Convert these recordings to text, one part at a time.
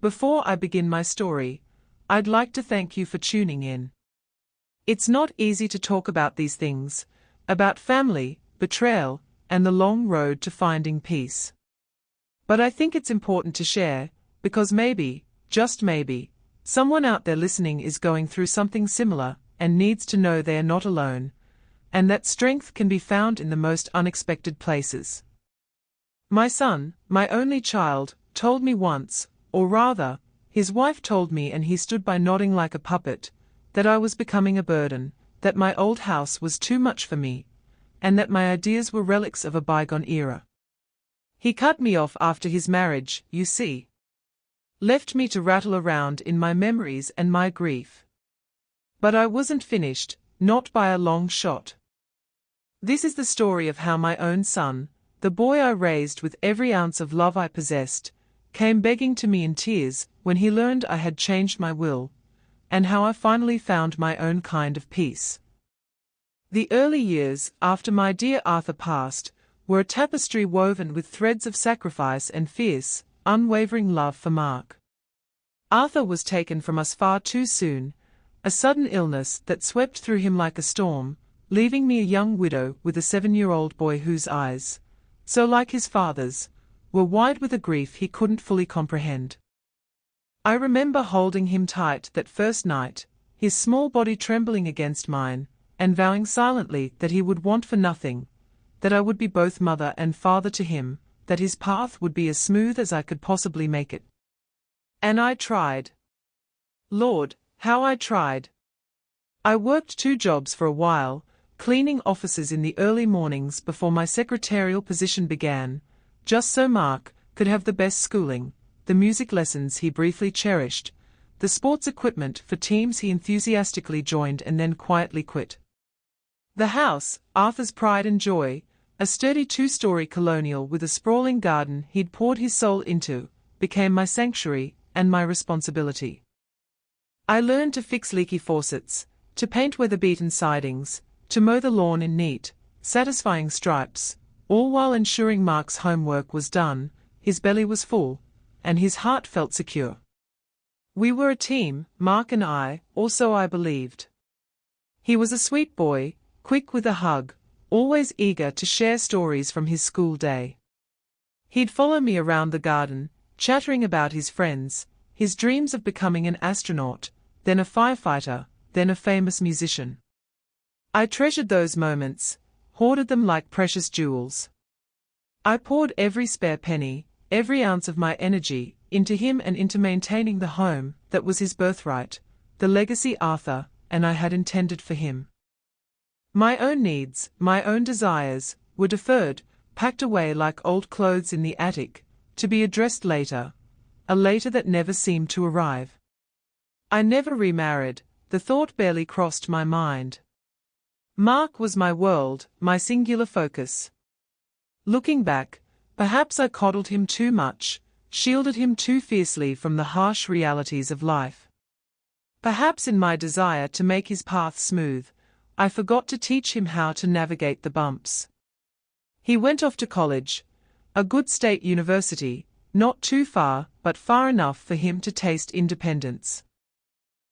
Before I begin my story, I'd like to thank you for tuning in. It's not easy to talk about these things, about family, betrayal, and the long road to finding peace. But I think it's important to share, because maybe, just maybe, someone out there listening is going through something similar and needs to know they are not alone, and that strength can be found in the most unexpected places. My son, my only child, told me once, or rather, his wife told me, and he stood by nodding like a puppet, that I was becoming a burden, that my old house was too much for me, and that my ideas were relics of a bygone era. He cut me off after his marriage, you see. Left me to rattle around in my memories and my grief. But I wasn't finished, not by a long shot. This is the story of how my own son, the boy I raised with every ounce of love I possessed, came begging to me in tears when he learned I had changed my will, and how I finally found my own kind of peace. The early years after my dear Arthur passed were a tapestry woven with threads of sacrifice and fierce, unwavering love for Mark. Arthur was taken from us far too soon, a sudden illness that swept through him like a storm, leaving me a young widow with a 7-year-old boy whose eyes, so like his father's, were wide with a grief he couldn't fully comprehend. I remember holding him tight that first night, his small body trembling against mine, and vowing silently that he would want for nothing, that I would be both mother and father to him, that his path would be as smooth as I could possibly make it. And I tried. Lord, how I tried. I worked 2 jobs for a while, cleaning offices in the early mornings before my secretarial position began, just so Mark could have the best schooling, the music lessons he briefly cherished, the sports equipment for teams he enthusiastically joined and then quietly quit. The house, Arthur's pride and joy, a sturdy 2-story colonial with a sprawling garden he'd poured his soul into, became my sanctuary and my responsibility. I learned to fix leaky faucets, to paint weather-beaten sidings, to mow the lawn in neat, satisfying stripes, all while ensuring Mark's homework was done, his belly was full, and his heart felt secure. We were a team, Mark and I, or so I believed. He was a sweet boy, quick with a hug, always eager to share stories from his school day. He'd follow me around the garden, chattering about his friends, his dreams of becoming an astronaut, then a firefighter, then a famous musician. I treasured those moments, hoarded them like precious jewels. I poured every spare penny, every ounce of my energy, into him and into maintaining the home that was his birthright, the legacy Arthur and I had intended for him. My own needs, my own desires, were deferred, packed away like old clothes in the attic, to be addressed later, a later that never seemed to arrive. I never remarried, the thought barely crossed my mind. Mark was my world, my singular focus. Looking back, perhaps I coddled him too much, shielded him too fiercely from the harsh realities of life. Perhaps in my desire to make his path smooth, I forgot to teach him how to navigate the bumps. He went off to college, a good state university, not too far, but far enough for him to taste independence.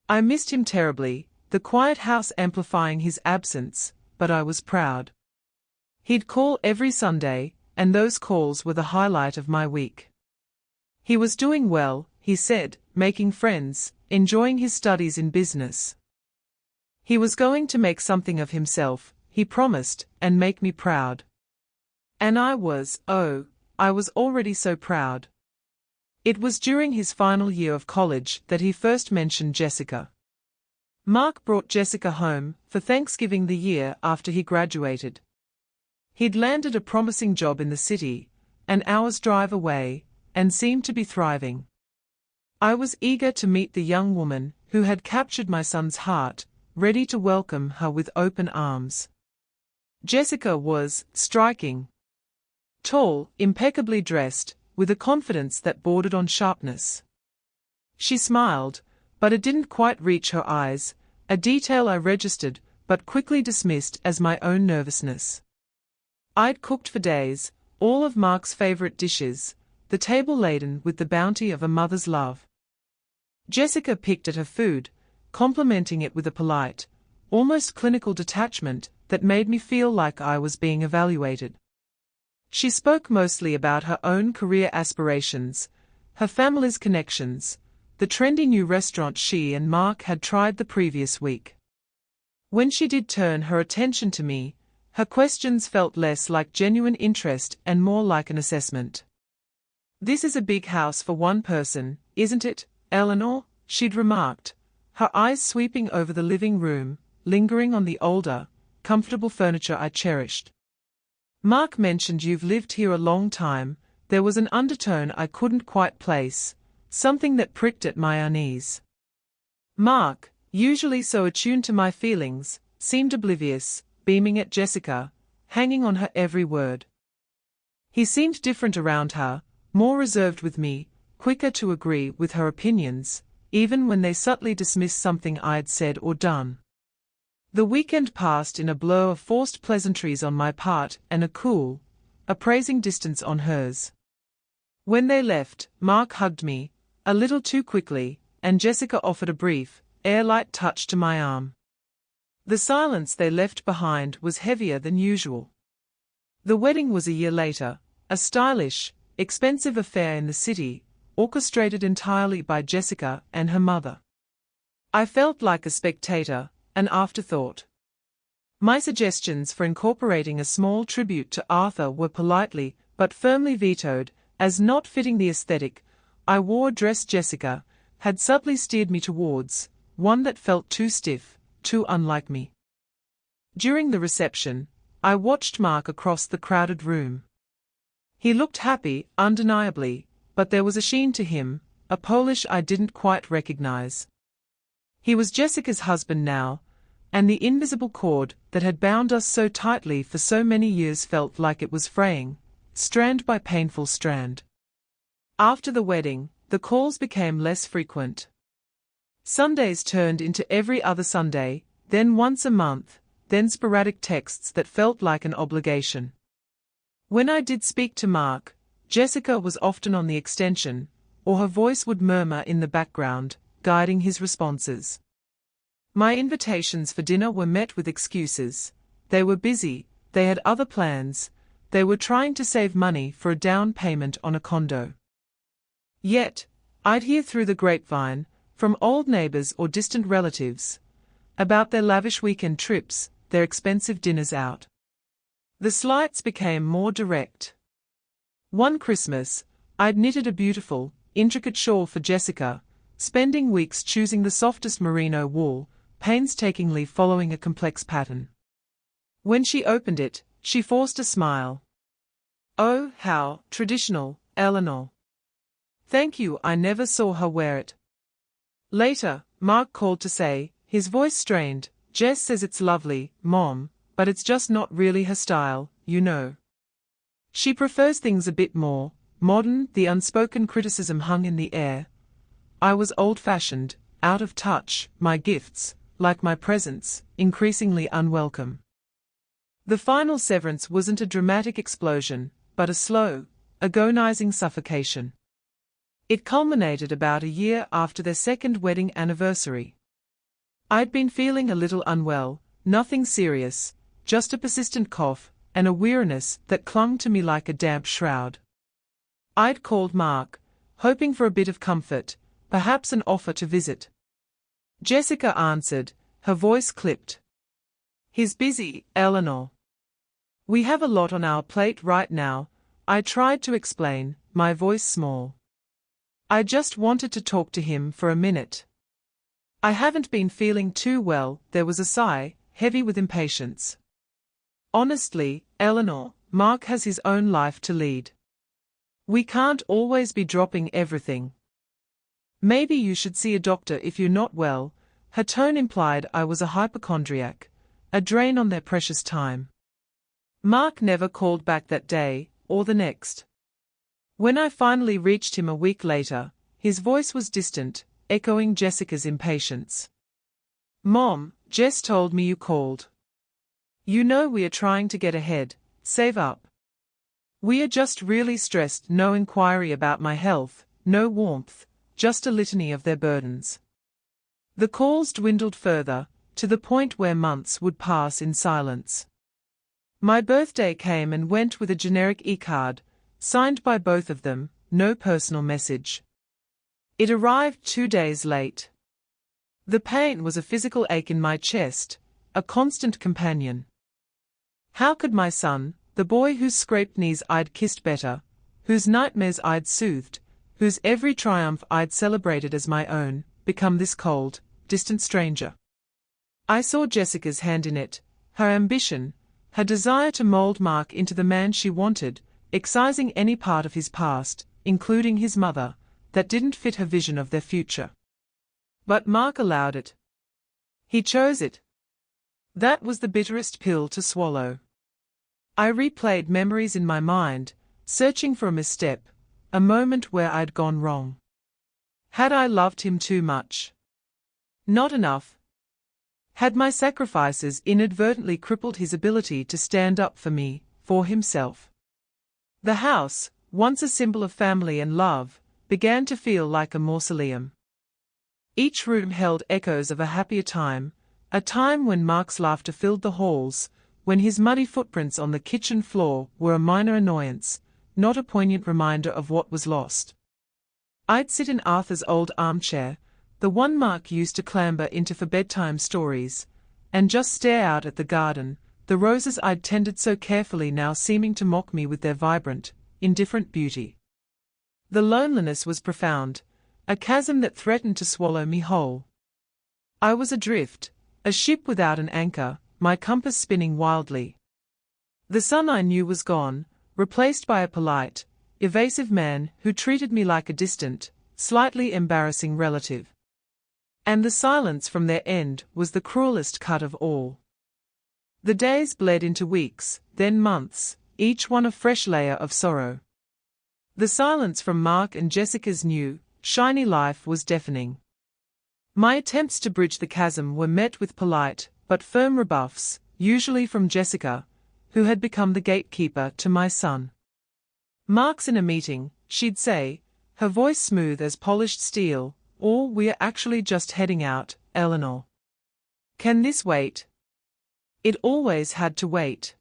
I missed him terribly, the quiet house amplifying his absence, but I was proud. He'd call every Sunday, and those calls were the highlight of my week. He was doing well, he said, making friends, enjoying his studies in business. He was going to make something of himself, he promised, and make me proud. And I was already so proud. It was during his final year of college that he first mentioned Jessica. Mark brought Jessica home for Thanksgiving the year after he graduated. He'd landed a promising job in the city, an hour's drive away, and seemed to be thriving. I was eager to meet the young woman who had captured my son's heart, ready to welcome her with open arms. Jessica was striking. Tall, impeccably dressed, with a confidence that bordered on sharpness. She smiled, but it didn't quite reach her eyes, a detail I registered but quickly dismissed as my own nervousness. I'd cooked for days, all of Mark's favorite dishes, the table laden with the bounty of a mother's love. Jessica picked at her food, complimenting it with a polite, almost clinical detachment that made me feel like I was being evaluated. She spoke mostly about her own career aspirations, her family's connections, the trendy new restaurant she and Mark had tried the previous week. When she did turn her attention to me, her questions felt less like genuine interest and more like an assessment. "This is a big house for one person, isn't it, Eleanor?" she'd remarked, her eyes sweeping over the living room, lingering on the older, comfortable furniture I cherished. "Mark mentioned you've lived here a long time." There was an undertone I couldn't quite place, something that pricked at my unease. Mark, usually so attuned to my feelings, seemed oblivious, beaming at Jessica, hanging on her every word. He seemed different around her, more reserved with me, quicker to agree with her opinions, even when they subtly dismissed something I'd said or done. The weekend passed in a blur of forced pleasantries on my part and a cool, appraising distance on hers. When they left, Mark hugged me, a little too quickly, and Jessica offered a brief, air-light touch to my arm. The silence they left behind was heavier than usual. The wedding was a year later, a stylish, expensive affair in the city, orchestrated entirely by Jessica and her mother. I felt like a spectator, an afterthought. My suggestions for incorporating a small tribute to Arthur were politely but firmly vetoed, as not fitting the aesthetic I wore dress Jessica had subtly steered me towards, one that felt too stiff, too unlike me. During the reception, I watched Mark across the crowded room. He looked happy, undeniably, but there was a sheen to him, a polish I didn't quite recognize. He was Jessica's husband now, and the invisible cord that had bound us so tightly for so many years felt like it was fraying, strand by painful strand. After the wedding, the calls became less frequent. Sundays turned into every other Sunday, then once a month, then sporadic texts that felt like an obligation. When I did speak to Mark, Jessica was often on the extension, or her voice would murmur in the background, guiding his responses. My invitations for dinner were met with excuses. They were busy, they had other plans, they were trying to save money for a down payment on a condo. Yet, I'd hear through the grapevine, from old neighbors or distant relatives, about their lavish weekend trips, their expensive dinners out. The slights became more direct. One Christmas, I'd knitted a beautiful, intricate shawl for Jessica, spending weeks choosing the softest merino wool, painstakingly following a complex pattern. When she opened it, she forced a smile. "Oh, how traditional, Eleanor." "Thank you." I never saw her wear it. Later, Mark called to say, his voice strained, "Jess says it's lovely, Mom, but it's just not really her style, you know. She prefers things a bit more modern." The unspoken criticism hung in the air. I was old-fashioned, out of touch, my gifts, like my presents, increasingly unwelcome. The final severance wasn't a dramatic explosion, but a slow, agonizing suffocation. It culminated about a year after their second wedding anniversary. I'd been feeling a little unwell, nothing serious, just a persistent cough, and a weariness that clung to me like a damp shroud. I'd called Mark, hoping for a bit of comfort, perhaps an offer to visit. Jessica answered, her voice clipped. "He's busy, Eleanor. We have a lot on our plate right now." I tried to explain, my voice small. "I just wanted to talk to him for a minute. I haven't been feeling too well." There was a sigh, heavy with impatience. "Honestly, Eleanor, Mark has his own life to lead. We can't always be dropping everything. Maybe you should see a doctor if you're not well." Her tone implied I was a hypochondriac, a drain on their precious time. Mark never called back that day, or the next. When I finally reached him a week later, his voice was distant, echoing Jessica's impatience. "Mom, Jess told me you called. You know we are trying to get ahead, save up. We are just really stressed." No inquiry about my health, no warmth, just a litany of their burdens. The calls dwindled further, to the point where months would pass in silence. My birthday came and went with a generic e-card, signed by both of them, no personal message. It arrived 2 days late. The pain was a physical ache in my chest, a constant companion. How could my son, the boy whose scraped knees I'd kissed better, whose nightmares I'd soothed, whose every triumph I'd celebrated as my own, become this cold, distant stranger? I saw Jessica's hand in it, her ambition, her desire to mold Mark into the man she wanted, excising any part of his past, including his mother, that didn't fit her vision of their future. But Mark allowed it. He chose it. That was the bitterest pill to swallow. I replayed memories in my mind, searching for a misstep, a moment where I'd gone wrong. Had I loved him too much? Not enough. Had my sacrifices inadvertently crippled his ability to stand up for me, for himself? The house, once a symbol of family and love, began to feel like a mausoleum. Each room held echoes of a happier time, a time when Mark's laughter filled the halls, when his muddy footprints on the kitchen floor were a minor annoyance, not a poignant reminder of what was lost. I'd sit in Arthur's old armchair, the one Mark used to clamber into for bedtime stories, and just stare out at the garden, the roses I'd tended so carefully now seeming to mock me with their vibrant, indifferent beauty. The loneliness was profound, a chasm that threatened to swallow me whole. I was adrift, a ship without an anchor, my compass spinning wildly. The son I knew was gone, replaced by a polite, evasive man who treated me like a distant, slightly embarrassing relative. And the silence from their end was the cruelest cut of all. The days bled into weeks, then months, each one a fresh layer of sorrow. The silence from Mark and Jessica's new, shiny life was deafening. My attempts to bridge the chasm were met with polite, but firm rebuffs, usually from Jessica, who had become the gatekeeper to my son. "Mark's in a meeting," she'd say, her voice smooth as polished steel, or "We're actually just heading out, Eleanor. Can this wait?" It always had to wait.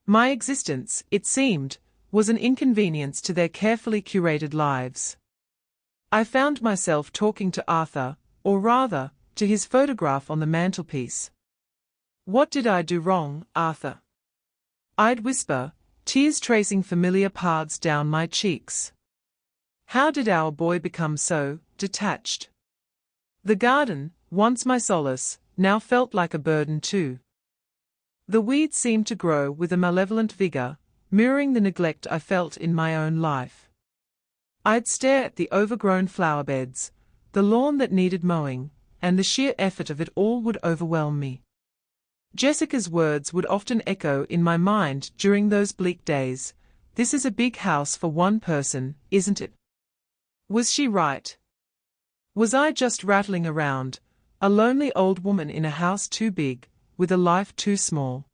My existence, it seemed, was an inconvenience to their carefully curated lives. I found myself talking to Arthur, or rather, to his photograph on the mantelpiece. "What did I do wrong, Arthur?" I'd whisper, tears tracing familiar paths down my cheeks. How did our boy become so detached? The garden, once my solace, now felt like a burden too. The weeds seemed to grow with a malevolent vigor, mirroring the neglect I felt in my own life. I'd stare at the overgrown flower beds, the lawn that needed mowing, and the sheer effort of it all would overwhelm me. Jessica's words would often echo in my mind during those bleak days. "This is a big house for one person, isn't it?" Was she right? Was I just rattling around, a lonely old woman in a house too big, with a life too small?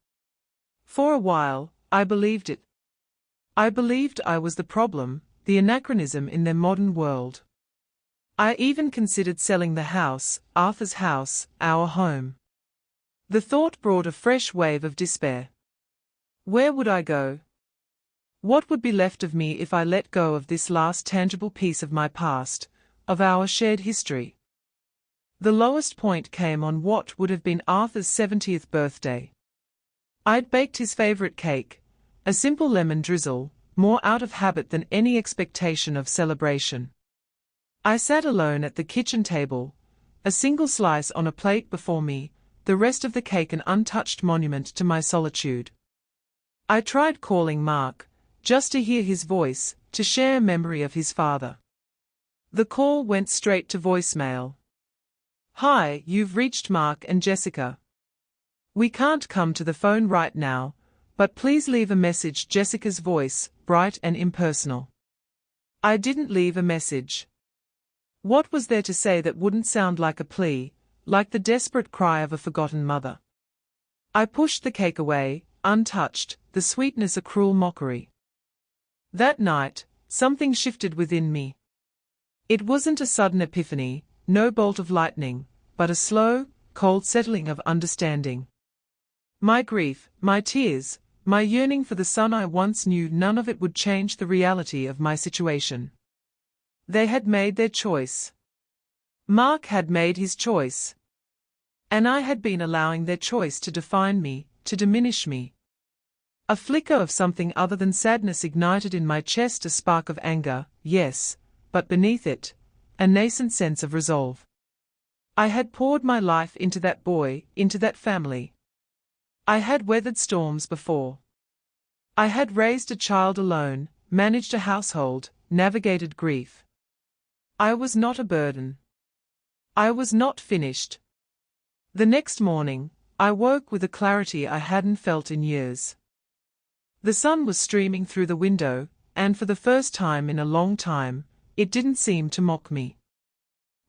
For a while, I believed it. I believed I was the problem, the anachronism in their modern world. I even considered selling the house, Arthur's house, our home. The thought brought a fresh wave of despair. Where would I go? What would be left of me if I let go of this last tangible piece of my past, of our shared history? The lowest point came on what would have been Arthur's 70th birthday. I'd baked his favorite cake, a simple lemon drizzle, more out of habit than any expectation of celebration. I sat alone at the kitchen table, a single slice on a plate before me, the rest of the cake an untouched monument to my solitude. I tried calling Mark, just to hear his voice, to share a memory of his father. The call went straight to voicemail. "Hi, you've reached Mark and Jessica. We can't come to the phone right now, but please leave a message." Jessica's voice, bright and impersonal. I didn't leave a message. What was there to say that wouldn't sound like a plea, like the desperate cry of a forgotten mother? I pushed the cake away, untouched, the sweetness a cruel mockery. That night, something shifted within me. It wasn't a sudden epiphany, no bolt of lightning, but a slow, cold settling of understanding. My grief, my tears, my yearning for the son I once knew, none of it would change the reality of my situation. They had made their choice. Mark had made his choice. And I had been allowing their choice to define me, to diminish me. A flicker of something other than sadness ignited in my chest, a spark of anger, yes, but beneath it, a nascent sense of resolve. I had poured my life into that boy, into that family. I had weathered storms before. I had raised a child alone, managed a household, navigated grief. I was not a burden. I was not finished. The next morning, I woke with a clarity I hadn't felt in years. The sun was streaming through the window, and for the first time in a long time, it didn't seem to mock me.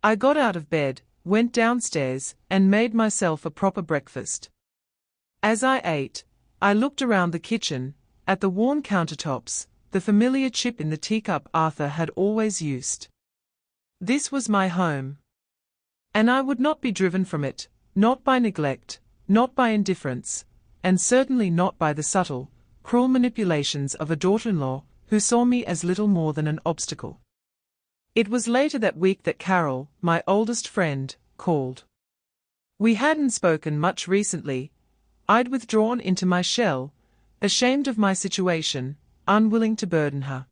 I got out of bed, went downstairs, and made myself a proper breakfast. As I ate, I looked around the kitchen, at the worn countertops, the familiar chip in the teacup Arthur had always used. This was my home. And I would not be driven from it, not by neglect, not by indifference, and certainly not by the subtle, cruel manipulations of a daughter-in-law who saw me as little more than an obstacle. It was later that week that Carol, my oldest friend, called. We hadn't spoken much recently. I'd withdrawn into my shell, ashamed of my situation, unwilling to burden her.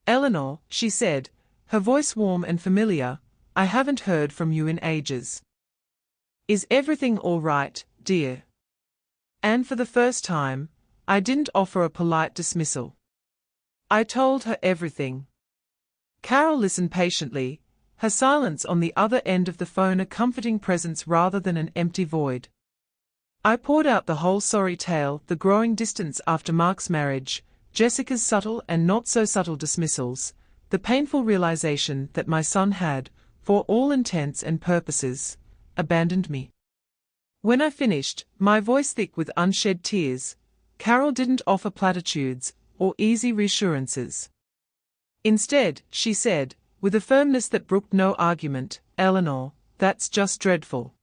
"Eleanor," she said, her voice warm and familiar, "I haven't heard from you in ages. Is everything all right, dear?" And for the first time, I didn't offer a polite dismissal. I told her everything. Carol listened patiently, her silence on the other end of the phone a comforting presence rather than an empty void. I poured out the whole sorry tale, the growing distance after Mark's marriage, Jessica's subtle and not so subtle dismissals, the painful realization that my son had, for all intents and purposes, abandoned me. When I finished, my voice thick with unshed tears, Carol didn't offer platitudes or easy reassurances. Instead, she said, with a firmness that brooked no argument, "Eleanor, that's just dreadful.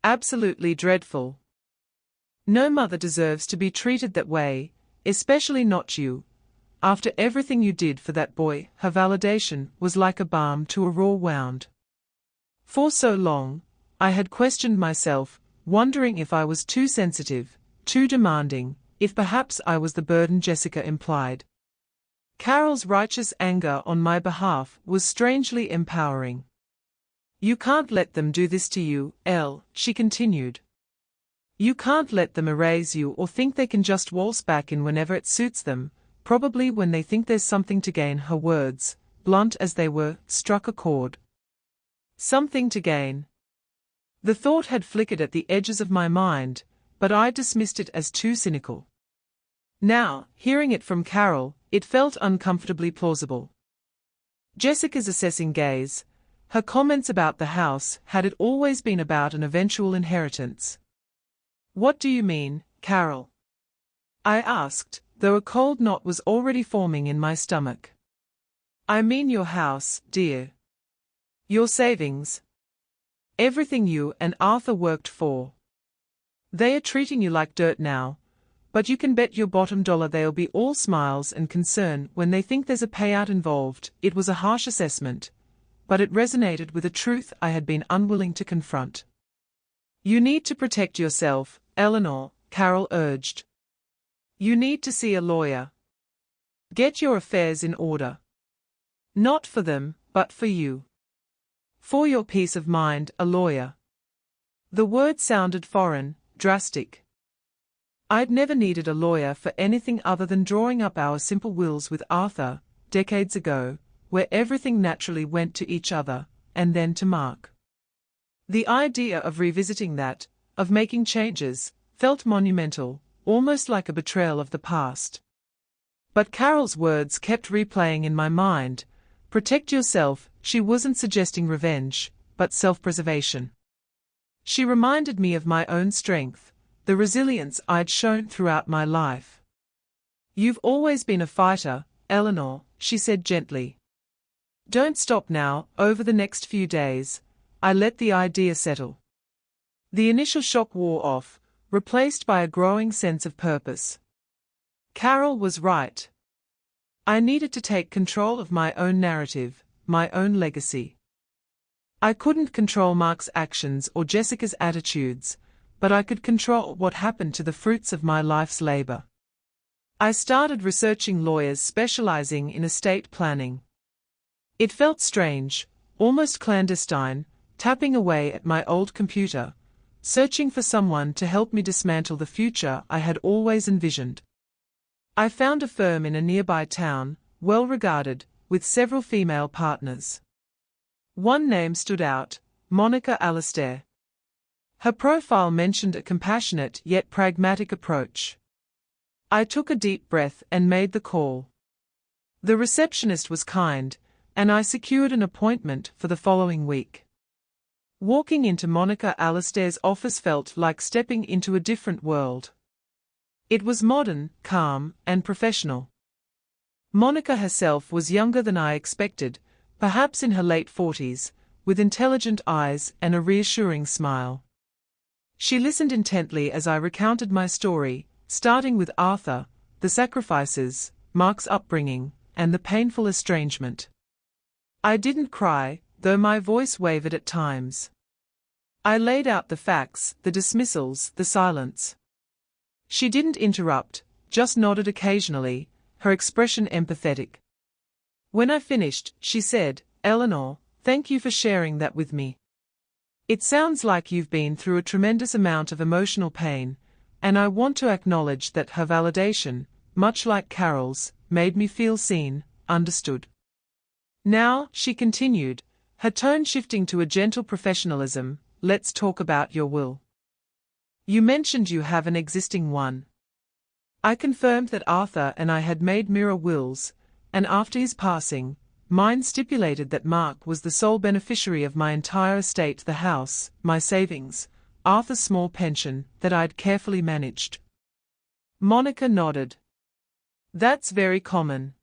Absolutely dreadful. No mother deserves to be treated that way, especially not you. After everything you did for that boy," her validation was like a balm to a raw wound. For so long, I had questioned myself, wondering if I was too sensitive, too demanding, if perhaps I was the burden Jessica implied. Carol's righteous anger on my behalf was strangely empowering. "You can't let them do this to you, Elle," she continued. "You can't let them erase you or think they can just waltz back in whenever it suits them, probably when they think there's something to gain." Her words, blunt as they were, struck a chord. Something to gain. The thought had flickered at the edges of my mind, but I dismissed it as too cynical. Now, hearing it from Carol, it felt uncomfortably plausible. Jessica's assessing gaze, her comments about the house, had it always been about an eventual inheritance? "What do you mean, Carol?" I asked, though a cold knot was already forming in my stomach. "I mean your house, dear. Your savings. Everything you and Arthur worked for. They are treating you like dirt now, but you can bet your bottom dollar they'll be all smiles and concern when they think there's a payout involved." It was a harsh assessment, but it resonated with a truth I had been unwilling to confront. "You need to protect yourself, Eleanor," Carol urged. "You need to see a lawyer. Get your affairs in order. Not for them, but for you. For your peace of mind, a lawyer." The word sounded foreign, drastic. I'd never needed a lawyer for anything other than drawing up our simple wills with Arthur, decades ago, where everything naturally went to each other, and then to Mark. The idea of revisiting that, of making changes, felt monumental, almost like a betrayal of the past. But Carol's words kept replaying in my mind. Protect yourself. She wasn't suggesting revenge, but self-preservation. She reminded me of my own strength, the resilience I'd shown throughout my life. "You've always been a fighter, Eleanor," she said gently. Don't stop now. Over the next few days, I let the idea settle. The initial shock wore off, replaced by a growing sense of purpose. Carol was right. I needed to take control of my own narrative, my own legacy. I couldn't control Mark's actions or Jessica's attitudes, but I could control what happened to the fruits of my life's labor. I started researching lawyers specializing in estate planning. It felt strange, almost clandestine, tapping away at my old computer, searching for someone to help me dismantle the future I had always envisioned. I found a firm in a nearby town, well regarded, with several female partners. One name stood out, Monica Alastair. Her profile mentioned a compassionate yet pragmatic approach. I took a deep breath and made the call. The receptionist was kind, and I secured an appointment for the following week. Walking into Monica Alastair's office felt like stepping into a different world. It was modern, calm, and professional. Monica herself was younger than I expected, perhaps in her late 40s, with intelligent eyes and a reassuring smile. She listened intently as I recounted my story, starting with Arthur, the sacrifices, Mark's upbringing, and the painful estrangement. I didn't cry, though my voice wavered at times. I laid out the facts, the dismissals, the silence. She didn't interrupt, just nodded occasionally, her expression empathetic. When I finished, she said, "Eleanor, thank you for sharing that with me. It sounds like you've been through a tremendous amount of emotional pain, and I want to acknowledge that her validation, much like Carol's, made me feel seen, understood." "Now," she continued, her tone shifting to a gentle professionalism, "let's talk about your will. You mentioned you have an existing one." I confirmed that Arthur and I had made mirror wills, and after his passing, mine stipulated that Mark was the sole beneficiary of my entire estate, the house, my savings, Arthur's small pension that I'd carefully managed. Monica nodded. "That's very common.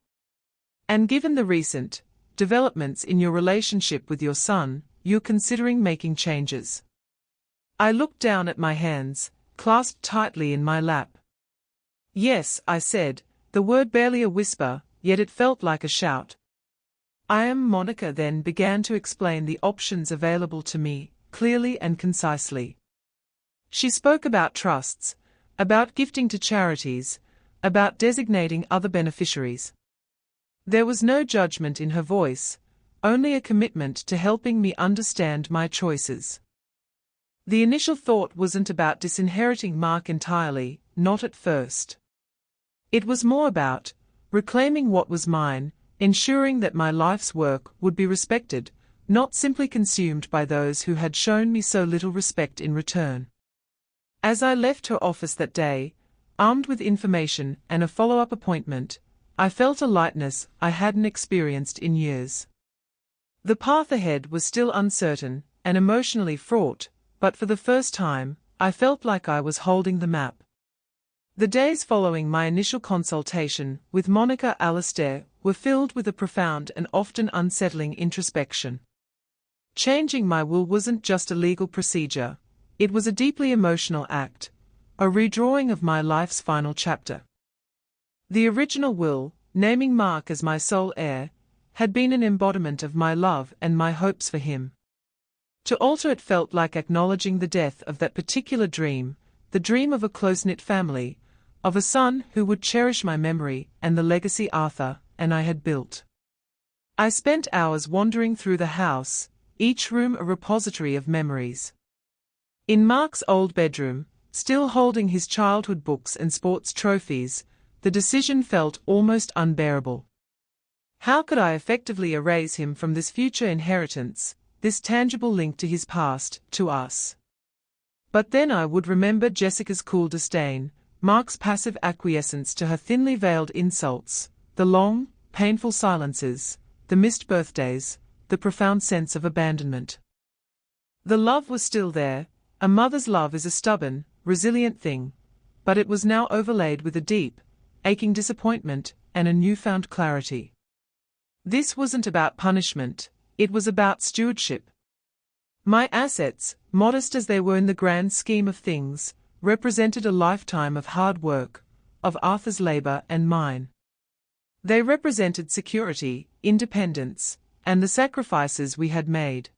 And given the recent developments in your relationship with your son, you're considering making changes." I looked down at my hands, clasped tightly in my lap. "Yes," I said, the word barely a whisper, yet it felt like a shout. Monica then began to explain the options available to me, clearly and concisely. She spoke about trusts, about gifting to charities, about designating other beneficiaries. There was no judgment in her voice, only a commitment to helping me understand my choices. The initial thought wasn't about disinheriting Mark entirely, not at first. It was more about reclaiming what was mine, ensuring that my life's work would be respected, not simply consumed by those who had shown me so little respect in return. As I left her office that day, armed with information and a follow-up appointment, I felt a lightness I hadn't experienced in years. The path ahead was still uncertain and emotionally fraught, but for the first time, I felt like I was holding the map. The days following my initial consultation with Monica Alastair were filled with a profound and often unsettling introspection. Changing my will wasn't just a legal procedure, it was a deeply emotional act, a redrawing of my life's final chapter. The original will, naming Mark as my sole heir, had been an embodiment of my love and my hopes for him. To alter it felt like acknowledging the death of that particular dream, the dream of a close-knit family, of a son who would cherish my memory and the legacy Arthur and I had built. I spent hours wandering through the house, each room a repository of memories. In Mark's old bedroom, still holding his childhood books and sports trophies, the decision felt almost unbearable. How could I effectively erase him from this future inheritance, this tangible link to his past, to us? But then I would remember Jessica's cool disdain, Mark's passive acquiescence to her thinly veiled insults, the long, painful silences, the missed birthdays, the profound sense of abandonment. The love was still there. A mother's love is a stubborn, resilient thing, but it was now overlaid with a deep, aching disappointment and a newfound clarity. This wasn't about punishment, it was about stewardship. My assets, modest as they were in the grand scheme of things, represented a lifetime of hard work, of Arthur's labor and mine. They represented security, independence, and the sacrifices we had made.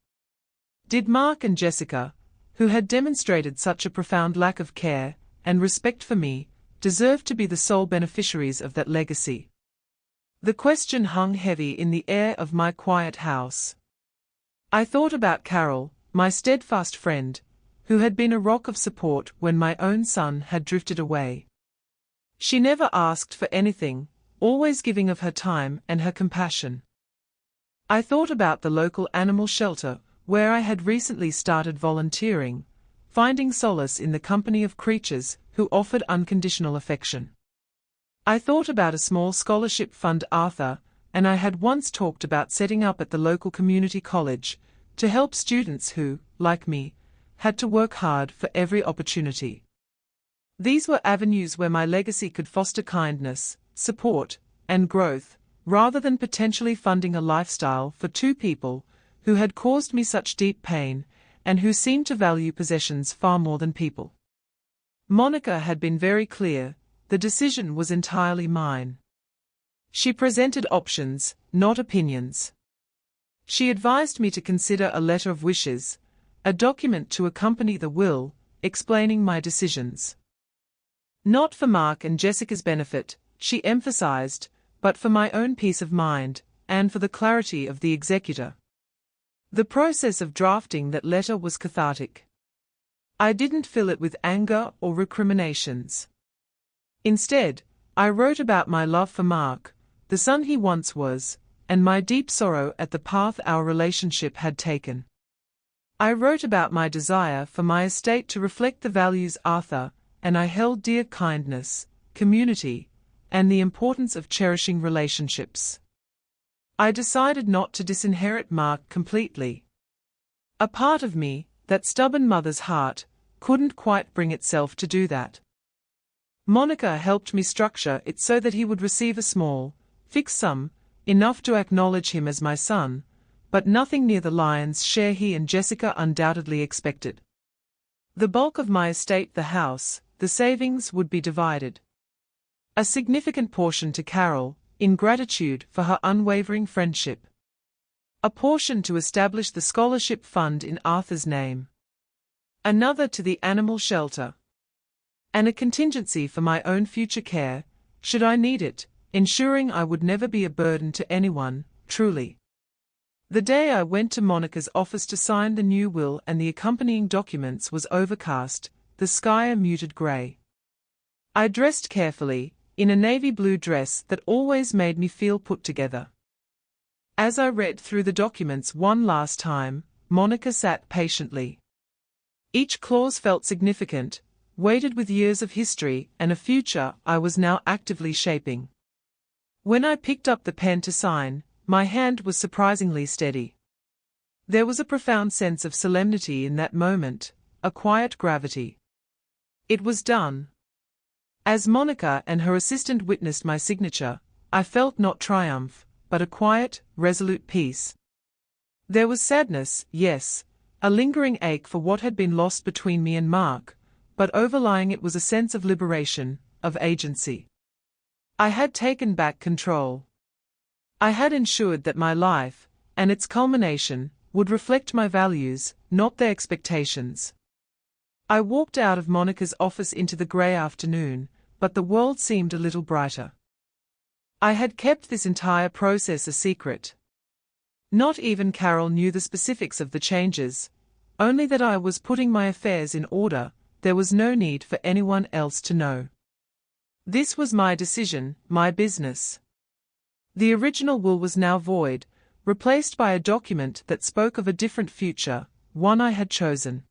Did Mark and Jessica, who had demonstrated such a profound lack of care and respect for me, deserve to be the sole beneficiaries of that legacy? The question hung heavy in the air of my quiet house. I thought about Carol, my steadfast friend, who had been a rock of support when my own son had drifted away. She never asked for anything, always giving of her time and her compassion. I thought about the local animal shelter, where I had recently started volunteering, finding solace in the company of creatures who offered unconditional affection. I thought about a small scholarship fund Arthur and I had once talked about setting up at the local community college, to help students who, like me, had to work hard for every opportunity. These were avenues where my legacy could foster kindness, support, and growth, rather than potentially funding a lifestyle for two people who had caused me such deep pain and who seemed to value possessions far more than people. Monica had been very clear, the decision was entirely mine. She presented options, not opinions. She advised me to consider a letter of wishes, a document to accompany the will, explaining my decisions. Not for Mark and Jessica's benefit, she emphasized, but for my own peace of mind, and for the clarity of the executor. The process of drafting that letter was cathartic. I didn't fill it with anger or recriminations. Instead, I wrote about my love for Mark, the son he once was, and my deep sorrow at the path our relationship had taken. I wrote about my desire for my estate to reflect the values Arthur and I held dear: kindness, community, and the importance of cherishing relationships. I decided not to disinherit Mark completely. A part of me, that stubborn mother's heart, couldn't quite bring itself to do that. Monica helped me structure it so that he would receive a small, fixed sum, enough to acknowledge him as my son, but nothing near the lion's share he and Jessica undoubtedly expected. The bulk of my estate, the house, the savings, would be divided. A significant portion to Carol, in gratitude for her unwavering friendship. A portion to establish the scholarship fund in Arthur's name. Another to the animal shelter. And a contingency for my own future care, should I need it, ensuring I would never be a burden to anyone, truly. The day I went to Monica's office to sign the new will and the accompanying documents was overcast, the sky a muted grey. I dressed carefully, in a navy blue dress that always made me feel put together. As I read through the documents one last time, Monica sat patiently. Each clause felt significant, weighted with years of history and a future I was now actively shaping. When I picked up the pen to sign, my hand was surprisingly steady. There was a profound sense of solemnity in that moment, a quiet gravity. It was done. As Monica and her assistant witnessed my signature, I felt not triumph, but a quiet, resolute peace. There was sadness, yes, a lingering ache for what had been lost between me and Mark, but overlying it was a sense of liberation, of agency. I had taken back control. I had ensured that my life, and its culmination, would reflect my values, not their expectations. I walked out of Monica's office into the grey afternoon, but the world seemed a little brighter. I had kept this entire process a secret. Not even Carol knew the specifics of the changes, only that I was putting my affairs in order. There was no need for anyone else to know. This was my decision, my business. The original will was now void, replaced by a document that spoke of a different future, one I had chosen.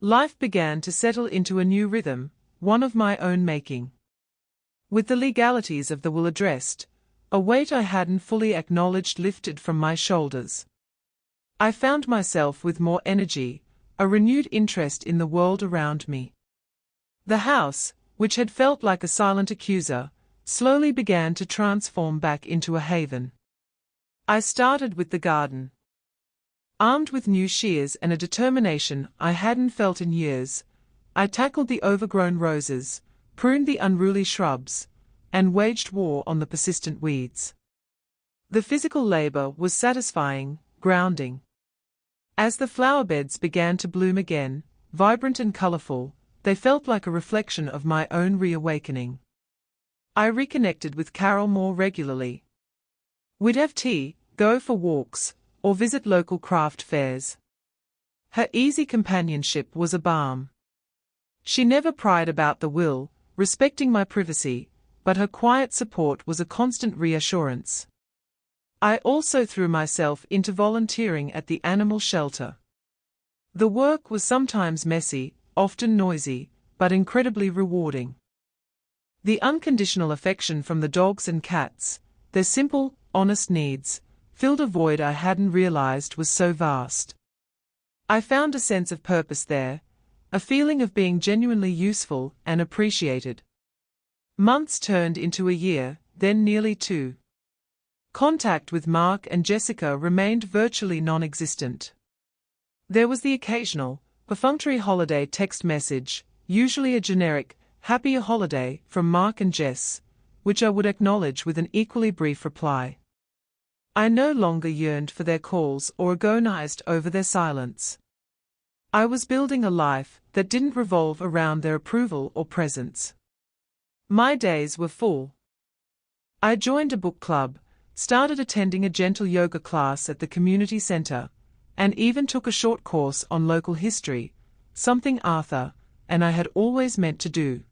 Life began to settle into a new rhythm, one of my own making. With the legalities of the will addressed, a weight I hadn't fully acknowledged lifted from my shoulders. I found myself with more energy, a renewed interest in the world around me. The house, which had felt like a silent accuser, slowly began to transform back into a haven. I started with the garden. Armed with new shears and a determination I hadn't felt in years, I tackled the overgrown roses, pruned the unruly shrubs, and waged war on the persistent weeds. The physical labor was satisfying, grounding. As the flower beds began to bloom again, vibrant and colorful, they felt like a reflection of my own reawakening. I reconnected with Carol more regularly. We'd have tea, go for walks, or visit local craft fairs. Her easy companionship was a balm. She never pried about the will, respecting my privacy, but her quiet support was a constant reassurance. I also threw myself into volunteering at the animal shelter. The work was sometimes messy, often noisy, but incredibly rewarding. The unconditional affection from the dogs and cats, their simple, honest needs, filled a void I hadn't realized was so vast. I found a sense of purpose there, a feeling of being genuinely useful and appreciated. Months turned into a year, then nearly 2. Contact with Mark and Jessica remained virtually non-existent. There was the occasional, perfunctory holiday text message, usually a generic, "Happy holiday" from Mark and Jess, which I would acknowledge with an equally brief reply. I no longer yearned for their calls or agonized over their silence. I was building a life that didn't revolve around their approval or presence. My days were full. I joined a book club, started attending a gentle yoga class at the community center, and even took a short course on local history, something Arthur and I had always meant to do.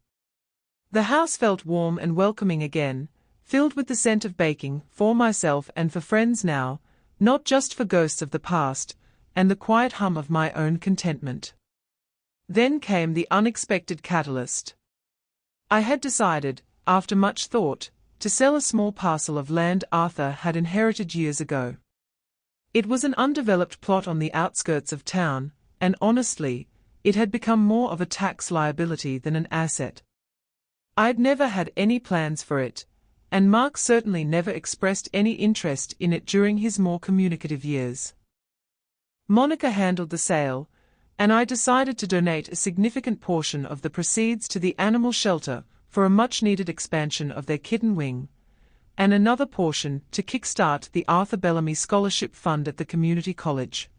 The house felt warm and welcoming again, filled with the scent of baking, for myself and for friends now, not just for ghosts of the past, and the quiet hum of my own contentment. Then came the unexpected catalyst. I had decided, after much thought, to sell a small parcel of land Arthur had inherited years ago. It was an undeveloped plot on the outskirts of town, and honestly, it had become more of a tax liability than an asset. I'd never had any plans for it, and Mark certainly never expressed any interest in it during his more communicative years. Monica handled the sale, and I decided to donate a significant portion of the proceeds to the animal shelter for a much-needed expansion of their kitten wing, and another portion to kickstart the Arthur Bellamy Scholarship Fund at the community college.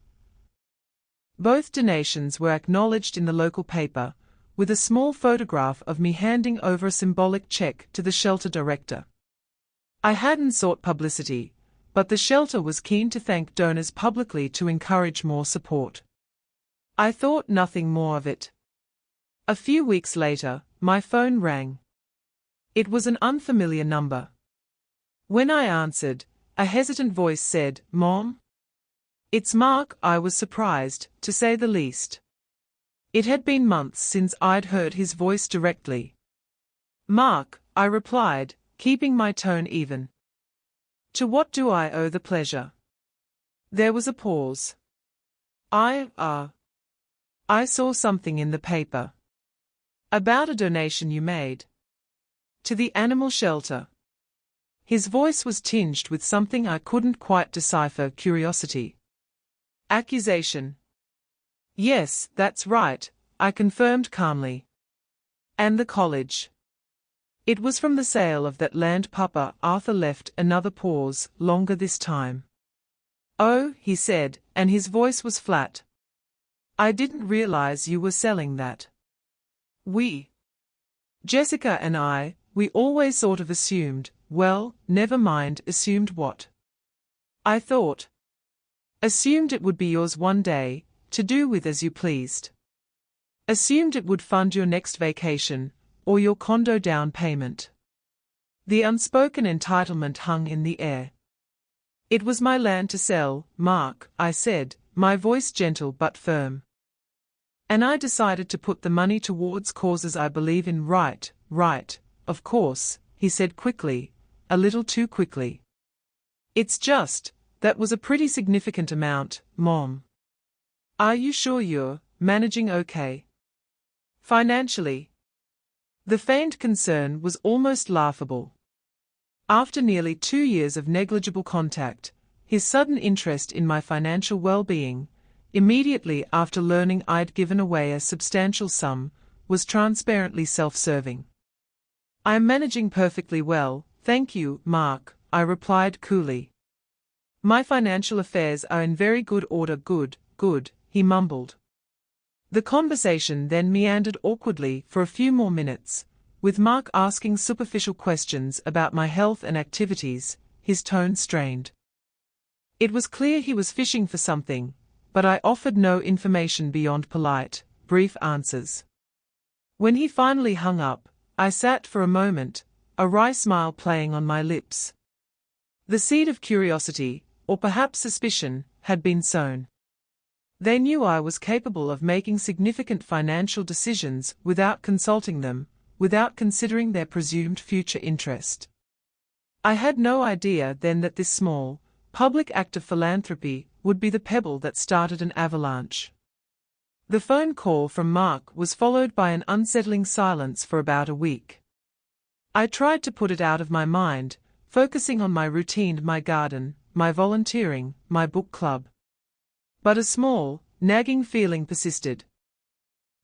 Both donations were acknowledged in the local paper, with a small photograph of me handing over a symbolic check to the shelter director. I hadn't sought publicity, but the shelter was keen to thank donors publicly to encourage more support. I thought nothing more of it. A few weeks later, my phone rang. It was an unfamiliar number. When I answered, a hesitant voice said, "Mom?" "It's Mark." I was surprised, to say the least. It had been months since I'd heard his voice directly. "Mark," I replied, keeping my tone even. "To what do I owe the pleasure?" There was a pause. I saw something in the paper. About a donation you made. To the animal shelter." His voice was tinged with something I couldn't quite decipher: curiosity. Accusation. "Yes, that's right," I confirmed calmly. "And the college?" "It was from the sale of that land Papa." Arthur left another pause, longer this time. "Oh," he said, and his voice was flat. "I didn't realize you were selling that." Jessica and we always sort of assumed." "Well, never mind, assumed what?" I thought. "Assumed it would be yours one day, to do with as you pleased. Assumed it would fund your next vacation, or your condo down payment." The unspoken entitlement hung in the air. "It was my land to sell, Mark," I said, my voice gentle but firm. "And I decided to put the money towards causes I believe in." Right, of course," he said quickly, a little too quickly. "It's just, that was a pretty significant amount, Mom. Are you sure you're managing okay? Financially?" The feigned concern was almost laughable. After nearly 2 years of negligible contact, his sudden interest in my financial well-being, immediately after learning I'd given away a substantial sum, was transparently self-serving. "I'm managing perfectly well, thank you, Mark," I replied coolly. "My financial affairs are in very good order." Good, he mumbled. The conversation then meandered awkwardly for a few more minutes, with Mark asking superficial questions about my health and activities, his tone strained. It was clear he was fishing for something, but I offered no information beyond polite, brief answers. When he finally hung up, I sat for a moment, a wry smile playing on my lips. The seed of curiosity, or perhaps suspicion, had been sown. They knew I was capable of making significant financial decisions without consulting them, without considering their presumed future interest. I had no idea then that this small, public act of philanthropy would be the pebble that started an avalanche. The phone call from Mark was followed by an unsettling silence for about a week. I tried to put it out of my mind, focusing on my routine, my garden, my volunteering, my book club. But a small, nagging feeling persisted.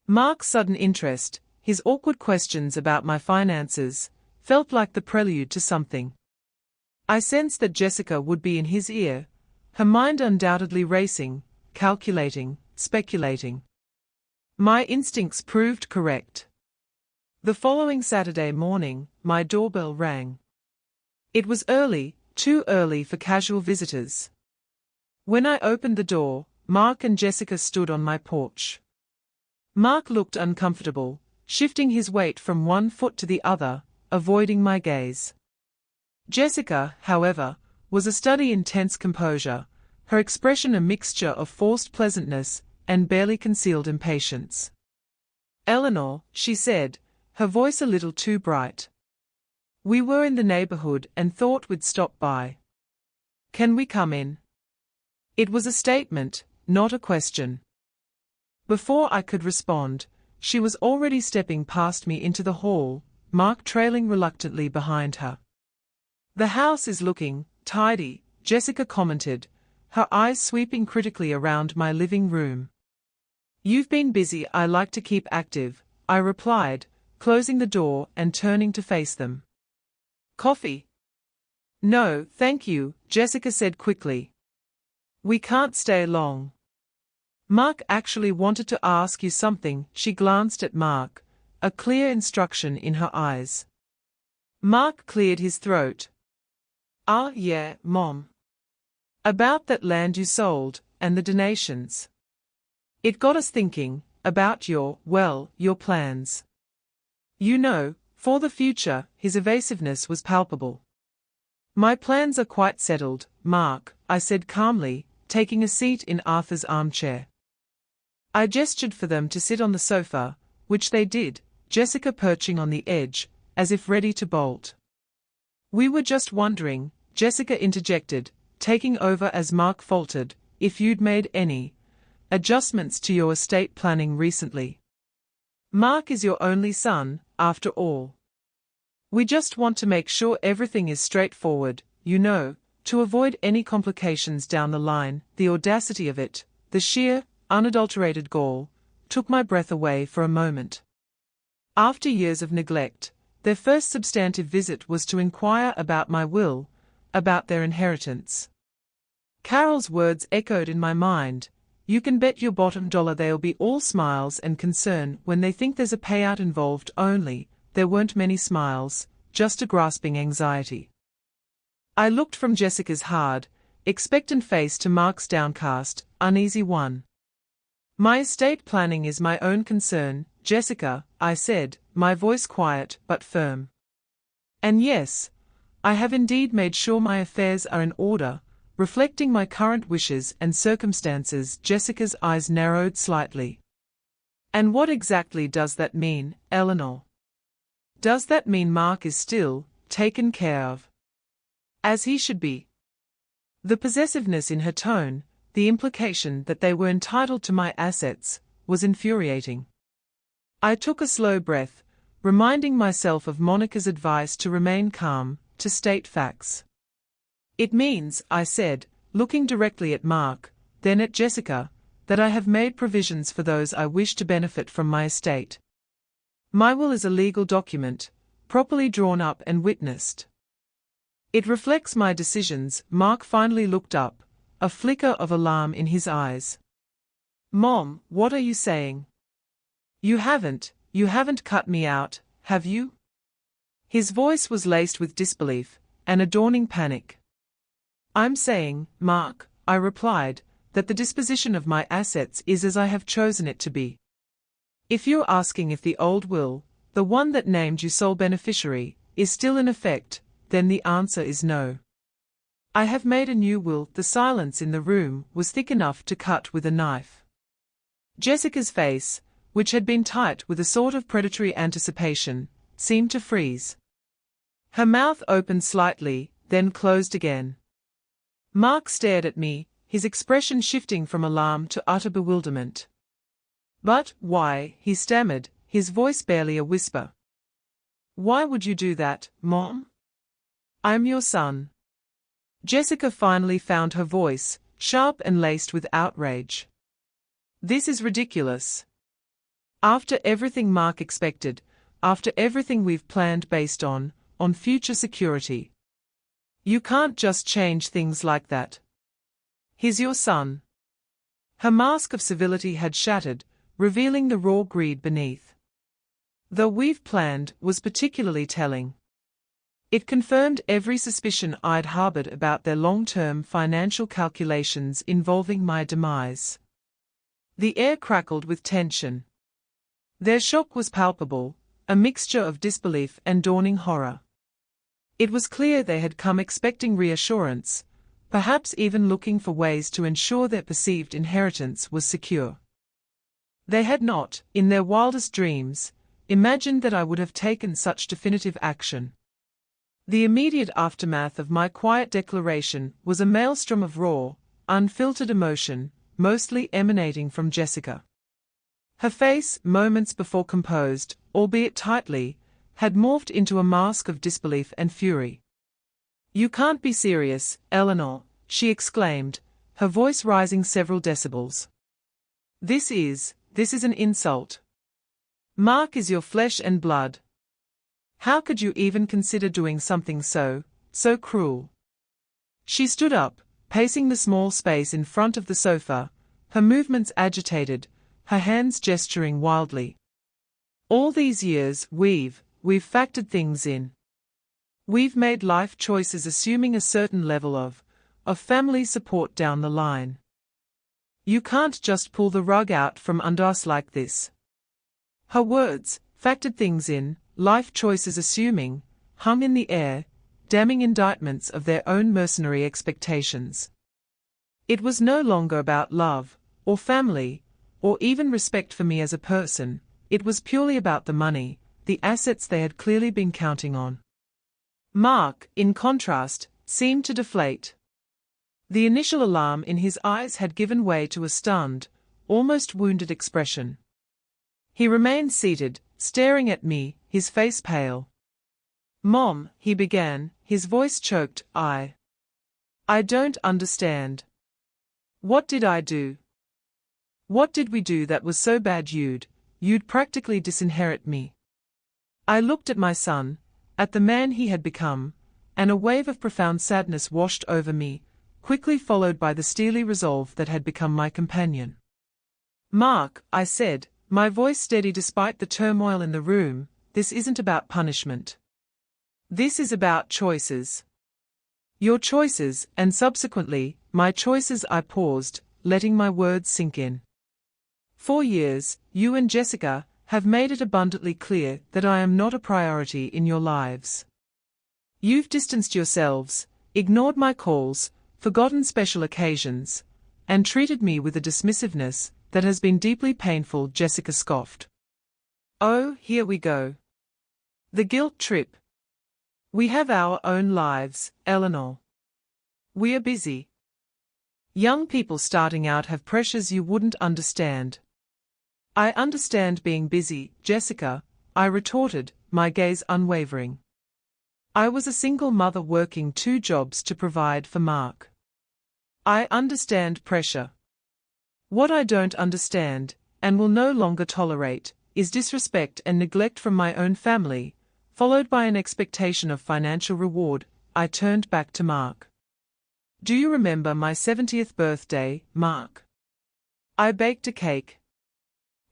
Mark's sudden interest, his awkward questions about my finances, felt like the prelude to something. I sensed that Jessica would be in his ear, her mind undoubtedly racing, calculating, speculating. My instincts proved correct. The following Saturday morning, my doorbell rang. It was early, too early for casual visitors. When I opened the door, Mark and Jessica stood on my porch. Mark looked uncomfortable, shifting his weight from one foot to the other, avoiding my gaze. Jessica, however, was a study in tense composure, her expression a mixture of forced pleasantness and barely concealed impatience. "Eleanor," she said, her voice a little too bright. "We were in the neighborhood and thought we'd stop by. Can we come in?" It was a statement, not a question. Before I could respond, she was already stepping past me into the hall, Mark trailing reluctantly behind her. "The house is looking tidy," Jessica commented, her eyes sweeping critically around my living room. "You've been busy. I like to keep active," I replied, closing the door and turning to face them. "Coffee?" "No, thank you," Jessica said quickly. "We can't stay long." "Mark actually wanted to ask you something." She glanced at Mark, a clear instruction in her eyes. Mark cleared his throat. "Ah, yeah, Mom. About that land you sold, and the donations. It got us thinking about your plans. You know, for the future." His evasiveness was palpable. "My plans are quite settled, Mark," I said calmly, taking a seat in Arthur's armchair. I gestured for them to sit on the sofa, which they did, Jessica perching on the edge, as if ready to bolt. "We were just wondering," Jessica interjected, taking over as Mark faltered, "if you'd made any adjustments to your estate planning recently. Mark is your only son, after all. We just want to make sure everything is straightforward, you know, to avoid any complications down the line." The audacity of it, the sheer, unadulterated gall, took my breath away for a moment. After years of neglect, their first substantive visit was to inquire about my will, about their inheritance. Carol's words echoed in my mind. "You can bet your bottom dollar they'll be all smiles and concern when they think there's a payout involved." Only, there weren't many smiles, just a grasping anxiety. I looked from Jessica's hard, expectant face to Mark's downcast, uneasy one. "My estate planning is my own concern, Jessica," I said, my voice quiet but firm. "And yes, I have indeed made sure my affairs are in order, reflecting my current wishes and circumstances." Jessica's eyes narrowed slightly. "And what exactly does that mean, Eleanor? Does that mean Mark is still taken care of, as he should be?" The possessiveness in her tone, the implication that they were entitled to my assets, was infuriating. I took a slow breath, reminding myself of Monica's advice to remain calm, to state facts. "It means," I said, looking directly at Mark, then at Jessica, that I have made provisions for those I wish to benefit from my estate. My will is a legal document, properly drawn up and witnessed. It reflects my decisions. Mark finally looked up, a flicker of alarm in his eyes. Mom, what are you saying? You haven't cut me out, have you? His voice was laced with disbelief and a dawning panic. I'm saying, Mark, I replied, that the disposition of my assets is as I have chosen it to be. If you're asking if the old will, the one that named you sole beneficiary, is still in effect, then the answer is no. I have made a new will. The silence in the room was thick enough to cut with a knife. Jessica's face, which had been tight with a sort of predatory anticipation, seemed to freeze. Her mouth opened slightly, then closed again. Mark stared at me, his expression shifting from alarm to utter bewilderment. But why, he stammered, his voice barely a whisper. Why would you do that, Mom? I'm your son. Jessica finally found her voice, sharp and laced with outrage. This is ridiculous. After everything Mark expected, after everything we've planned based on future security. You can't just change things like that. He's your son. Her mask of civility had shattered, revealing the raw greed beneath. The "we've planned" was particularly telling. It confirmed every suspicion I'd harbored about their long-term financial calculations involving my demise. The air crackled with tension. Their shock was palpable, a mixture of disbelief and dawning horror. It was clear they had come expecting reassurance, perhaps even looking for ways to ensure their perceived inheritance was secure. They had not, in their wildest dreams, imagined that I would have taken such definitive action. The immediate aftermath of my quiet declaration was a maelstrom of raw, unfiltered emotion, mostly emanating from Jessica. Her face, moments before composed, albeit tightly, had morphed into a mask of disbelief and fury. You can't be serious, Eleanor, she exclaimed, her voice rising several decibels. This is an insult. Mark is your flesh and blood. How could you even consider doing something so cruel? She stood up, pacing the small space in front of the sofa, her movements agitated, her hands gesturing wildly. All these years, we've factored things in. We've made life choices assuming a certain level of family support down the line. You can't just pull the rug out from under us like this. Her words, factored things in, life choices assuming, hung in the air, damning indictments of their own mercenary expectations. It was no longer about love, or family, or even respect for me as a person. It was purely about the money, the assets they had clearly been counting on. Mark, in contrast, seemed to deflate. The initial alarm in his eyes had given way to a stunned, almost wounded expression. He remained seated, staring at me, his face pale. Mom, he began, his voice choked. I don't understand. What did I do? What did we do that was so bad you'd practically disinherit me? I looked at my son, at the man he had become, and a wave of profound sadness washed over me, quickly followed by the steely resolve that had become my companion. Mark, I said, my voice steady despite the turmoil in the room, this isn't about punishment. This is about choices. Your choices, and subsequently, my choices. I paused, letting my words sink in. 4 years, you and Jessica have made it abundantly clear that I am not a priority in your lives. You've distanced yourselves, ignored my calls, forgotten special occasions, and treated me with a dismissiveness that has been deeply painful. Jessica scoffed. Oh, here we go. The guilt trip. We have our own lives, Eleanor. We are busy. Young people starting out have pressures you wouldn't understand. I understand being busy, Jessica, I retorted, my gaze unwavering. I was a single mother working 2 jobs to provide for Mark. I understand pressure. What I don't understand, and will no longer tolerate, is disrespect and neglect from my own family, followed by an expectation of financial reward. I turned back to Mark. Do you remember my 70th birthday, Mark? I baked a cake.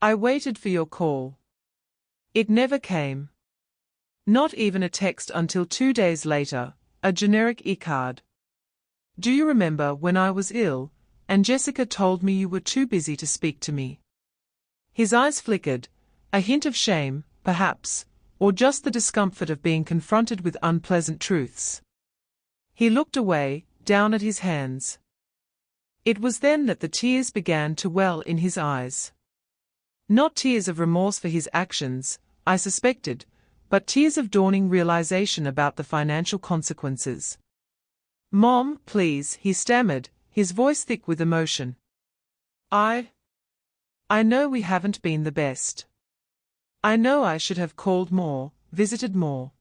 I waited for your call. It never came. Not even a text until 2 days later, a generic e-card. Do you remember when I was ill, and Jessica told me you were too busy to speak to me? His eyes flickered, a hint of shame, perhaps, or just the discomfort of being confronted with unpleasant truths. He looked away, down at his hands. It was then that the tears began to well in his eyes. Not tears of remorse for his actions, I suspected, but tears of dawning realization about the financial consequences. Mom, please, he stammered, his voice thick with emotion. I know we haven't been the best. I know I should have called more, visited more.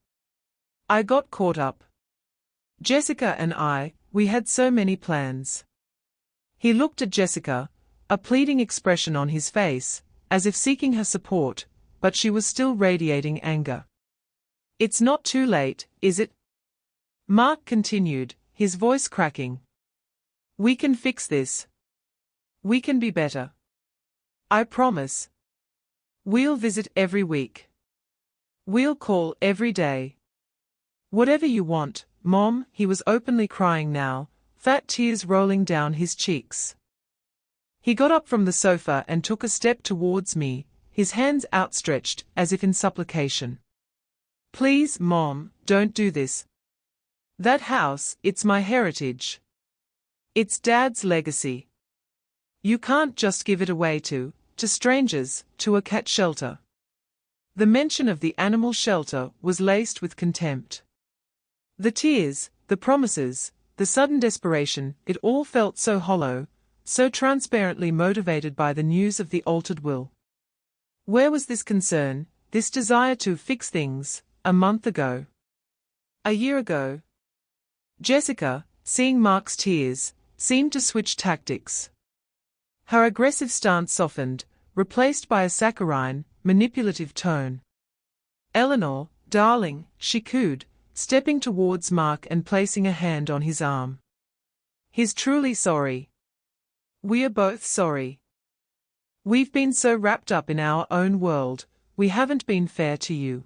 I got caught up. Jessica and we had so many plans. He looked at Jessica, a pleading expression on his face, as if seeking her support, but she was still radiating anger. It's not too late, is it? Mark continued, his voice cracking. We can fix this. We can be better. I promise. We'll visit every week. We'll call every day. Whatever you want, Mom. He was openly crying now, fat tears rolling down his cheeks. He got up from the sofa and took a step towards me, his hands outstretched as if in supplication. Please, Mom, don't do this. That house, it's my heritage. It's Dad's legacy. You can't just give it away to strangers, to a cat shelter. The mention of the animal shelter was laced with contempt. The tears, the promises, the sudden desperation, it all felt so hollow, so transparently motivated by the news of the altered will. Where was this concern, this desire to fix things, a month ago? A year ago? Jessica, seeing Mark's tears, seemed to switch tactics. Her aggressive stance softened, replaced by a saccharine, manipulative tone. Eleanor, darling, she cooed, stepping towards Mark and placing a hand on his arm. He's truly sorry. We are both sorry. We've been so wrapped up in our own world, we haven't been fair to you.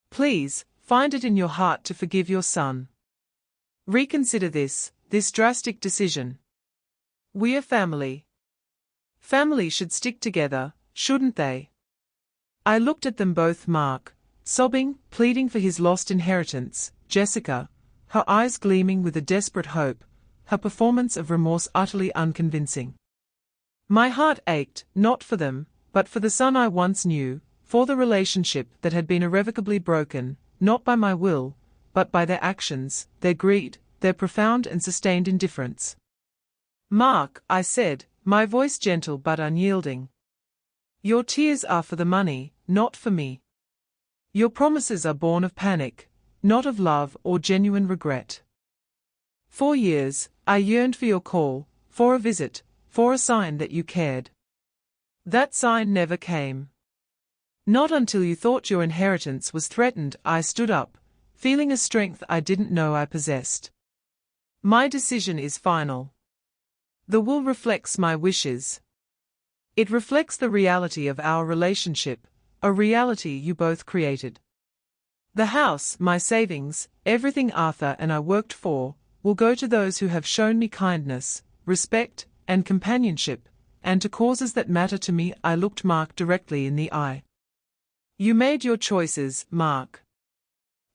Please, find it in your heart to forgive your son. Reconsider this drastic decision. We are family. Family should stick together, shouldn't they? I looked at them both, Mark, sobbing, pleading for his lost inheritance, Jessica, her eyes gleaming with a desperate hope, her performance of remorse utterly unconvincing. My heart ached, not for them, but for the son I once knew, for the relationship that had been irrevocably broken, not by my will, but by their actions, their greed, their profound and sustained indifference. Mark, I said, my voice gentle but unyielding. Your tears are for the money, not for me. Your promises are born of panic, not of love or genuine regret. 4 years, I yearned for your call, for a visit, for a sign that you cared. That sign never came. Not until you thought your inheritance was threatened, I stood up, feeling a strength I didn't know I possessed. My decision is final. The will reflects my wishes. It reflects the reality of our relationship, a reality you both created. The house, my savings, everything Arthur and I worked for, will go to those who have shown me kindness, respect, and companionship, and to causes that matter to me. I looked Mark directly in the eye. You made your choices, Mark.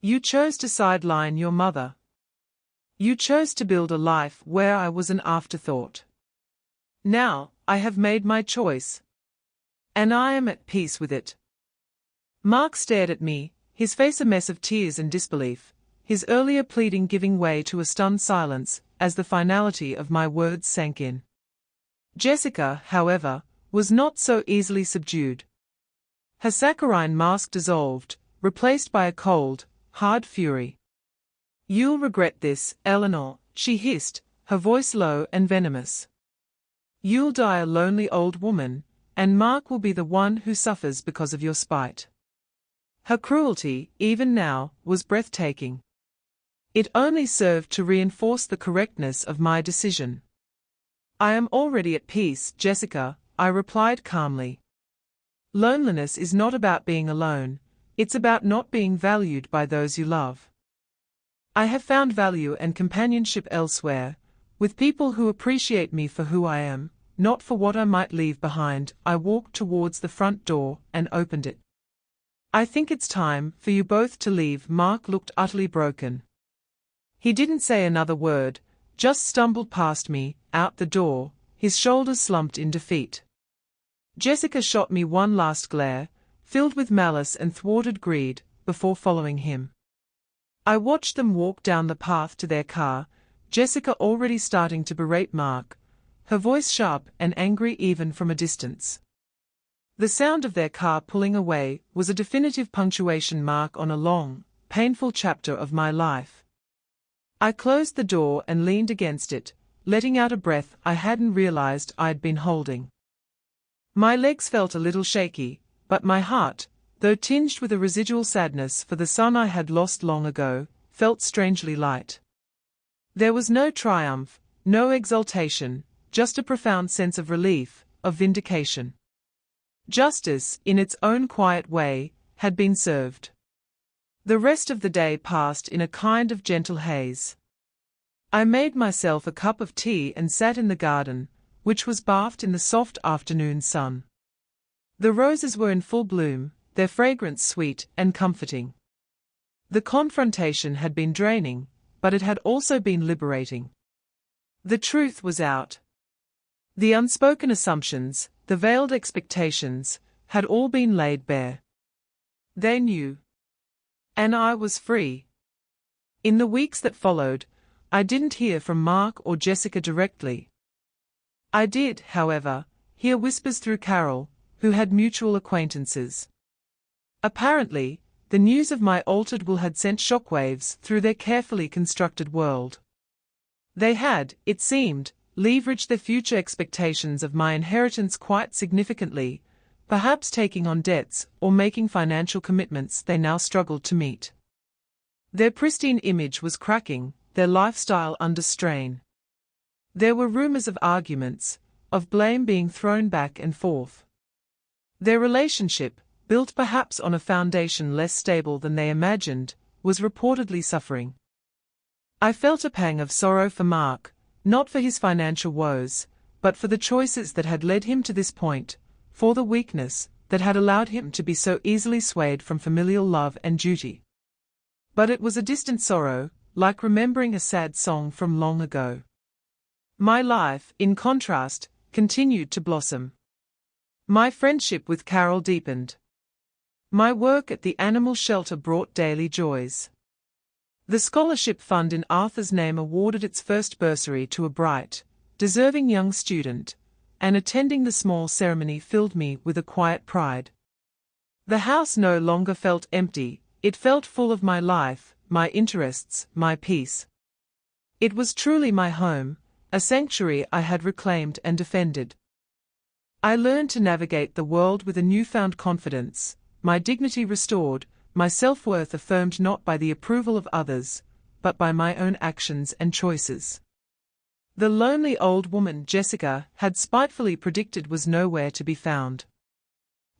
You chose to sideline your mother. You chose to build a life where I was an afterthought. Now, I have made my choice. And I am at peace with it. Mark stared at me, his face a mess of tears and disbelief, his earlier pleading giving way to a stunned silence, as the finality of my words sank in. Jessica, however, was not so easily subdued. Her saccharine mask dissolved, replaced by a cold, hard fury. You'll regret this, Eleanor, she hissed, her voice low and venomous. You'll die a lonely old woman, and Mark will be the one who suffers because of your spite. Her cruelty, even now, was breathtaking. It only served to reinforce the correctness of my decision. I am already at peace, Jessica, I replied calmly. Loneliness is not about being alone, it's about not being valued by those you love. I have found value and companionship elsewhere, with people who appreciate me for who I am, not for what I might leave behind. I walked towards the front door and opened it. I think it's time for you both to leave. Mark looked utterly broken. He didn't say another word, just stumbled past me, out the door, his shoulders slumped in defeat. Jessica shot me one last glare, filled with malice and thwarted greed, before following him. I watched them walk down the path to their car, Jessica already starting to berate Mark, her voice sharp and angry even from a distance. The sound of their car pulling away was a definitive punctuation mark on a long, painful chapter of my life. I closed the door and leaned against it, letting out a breath I hadn't realized I'd been holding. My legs felt a little shaky, but my heart, though tinged with a residual sadness for the son I had lost long ago, felt strangely light. There was no triumph, no exultation, just a profound sense of relief, of vindication. Justice, in its own quiet way, had been served. The rest of the day passed in a kind of gentle haze. I made myself a cup of tea and sat in the garden, which was bathed in the soft afternoon sun. The roses were in full bloom, their fragrance sweet and comforting. The confrontation had been draining, but it had also been liberating. The truth was out. The unspoken assumptions, the veiled expectations, had all been laid bare. They knew. And I was free. In the weeks that followed, I didn't hear from Mark or Jessica directly. I did, however, hear whispers through Carol, who had mutual acquaintances. Apparently, the news of my altered will had sent shockwaves through their carefully constructed world. They had, it seemed, leveraged their future expectations of my inheritance quite significantly, perhaps taking on debts or making financial commitments they now struggled to meet. Their pristine image was cracking, their lifestyle under strain. There were rumors of arguments, of blame being thrown back and forth. Their relationship, built perhaps on a foundation less stable than they imagined, was reportedly suffering. I felt a pang of sorrow for Mark, not for his financial woes, but for the choices that had led him to this point, for the weakness that had allowed him to be so easily swayed from familial love and duty. But it was a distant sorrow, like remembering a sad song from long ago. My life, in contrast, continued to blossom. My friendship with Carol deepened. My work at the animal shelter brought daily joys. The scholarship fund in Arthur's name awarded its first bursary to a bright, deserving young student, and attending the small ceremony filled me with a quiet pride. The house no longer felt empty, it felt full of my life, my interests, my peace. It was truly my home, a sanctuary I had reclaimed and defended. I learned to navigate the world with a newfound confidence, my dignity restored, my self-worth affirmed not by the approval of others, but by my own actions and choices. The lonely old woman Jessica had spitefully predicted was nowhere to be found.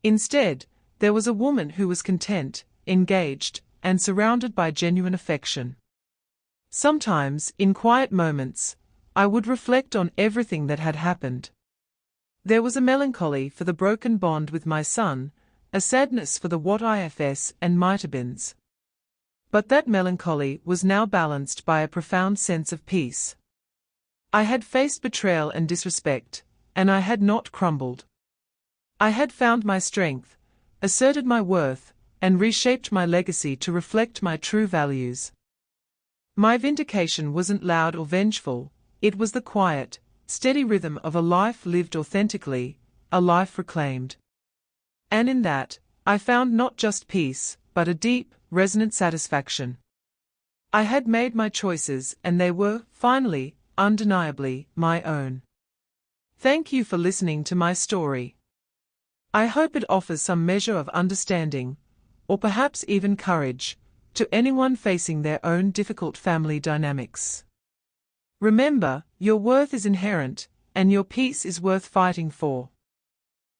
Instead, there was a woman who was content, engaged, and surrounded by genuine affection. Sometimes, in quiet moments, I would reflect on everything that had happened. There was a melancholy for the broken bond with my son, a sadness for the what-ifs and might-have-beens. But that melancholy was now balanced by a profound sense of peace. I had faced betrayal and disrespect, and I had not crumbled. I had found my strength, asserted my worth, and reshaped my legacy to reflect my true values. My vindication wasn't loud or vengeful, it was the quiet, steady rhythm of a life lived authentically, a life reclaimed. And in that, I found not just peace, but a deep, resonant satisfaction. I had made my choices and they were, finally, undeniably my own. Thank you for listening to my story. I hope it offers some measure of understanding, or perhaps even courage, to anyone facing their own difficult family dynamics. Remember, your worth is inherent, and your peace is worth fighting for.